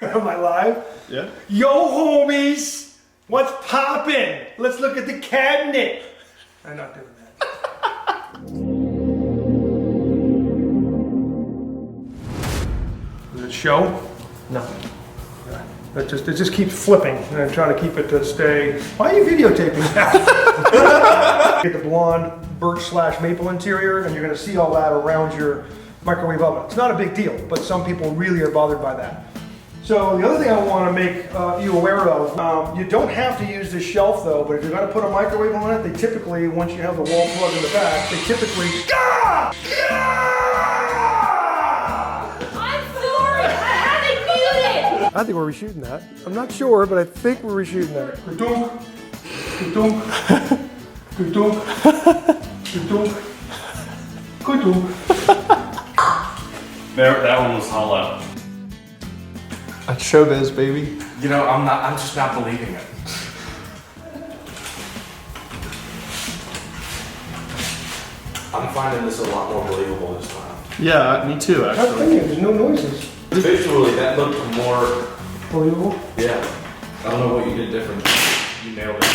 Am I live? Yeah. Yo, homies! What's poppin'? Let's look at the cabinet. I'm not doing that. Does it show? No. It just keeps flipping, and I'm trying to keep it to stay. Why are you videotaping that? Get the blonde birch/maple interior, and you're going to see all that around your microwave oven. It's not a big deal, but some people really are bothered by that. So the other thing I want to make you aware of, you don't have to use this shelf though, but if you're going to put a microwave on it, they typically, once you have the wall plug in the back, they typically... I'm sorry, I haven't muted! I think we're reshooting that. I'm not sure, but I think we're reshooting that. Ka-dunk, ka-dunk, ka-dunk, ka-dunk, ka-dunk. That one was hollow. That's showbiz, baby. You know, I'm just not believing it. I'm finding this a lot more believable this time. Yeah, me too, I'm actually. thinking, there's no noises. Visually, that looked more, Believable? yeah. I don't know what you did different. You nailed it.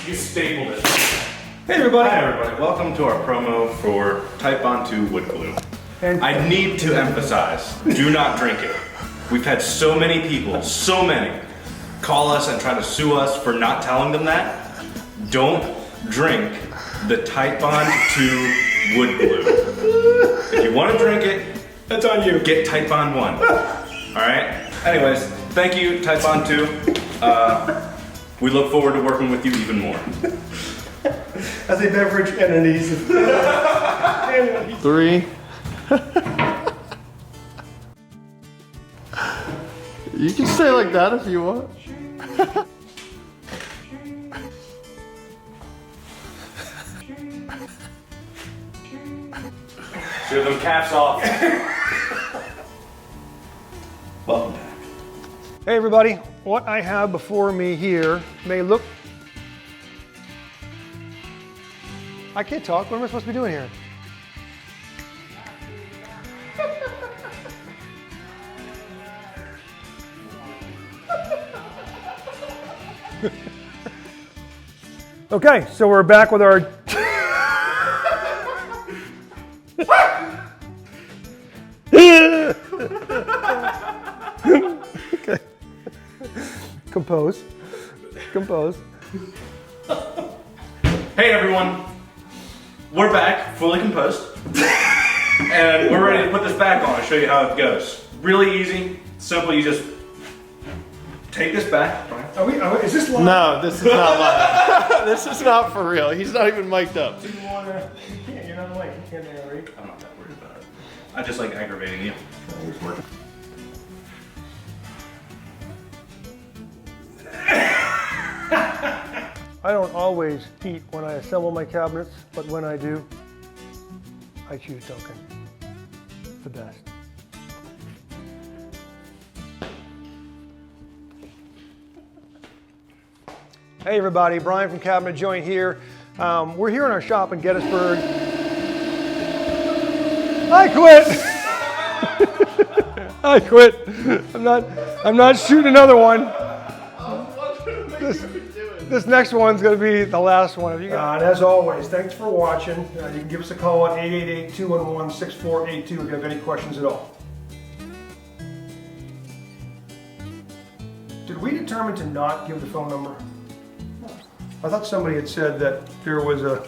You stapled it. Hey everybody. Hi everybody, welcome to our promo for Type On 2 wood glue. And I need to emphasize, do not drink it. We've had so many people, call us and try to sue us for not telling them that. Don't drink the Type On 2 wood glue. If you want to drink it, that's on you. get Type On 1. Alright? Anyways, thank you, Type On 2. We look forward to working with you even more. As a beverage entities. 3. You can stay like that if you want. Show them caps off. Welcome back. Hey everybody, what I have before me here may look... I can't talk, what am I supposed to be doing here? Okay, so we're back with our... Okay. Compose. Hey everyone, we're back, fully composed. And we're ready to put this back on and show you how it goes. Really easy, simple, you just take this back. Is this live? No, this is not live. This is not for real. He's not even mic'd up. Do you wanna... You're not like, you can't narrate. I'm not that worried about it. I just like aggravating you. I don't always eat when I assemble my cabinets, but when I do, I choose Dunkin'. It's the best. Hey everybody, Brian from Cabinet Joint here. We're here in our shop in Gettysburg. I quit! I quit. I'm not shooting another one. This next one's going to be the last one. And as always, thanks for watching. You can give us a call at 888-211-6482 if you have any questions at all. Did we determine to not give the phone number? I thought somebody had said that there was a...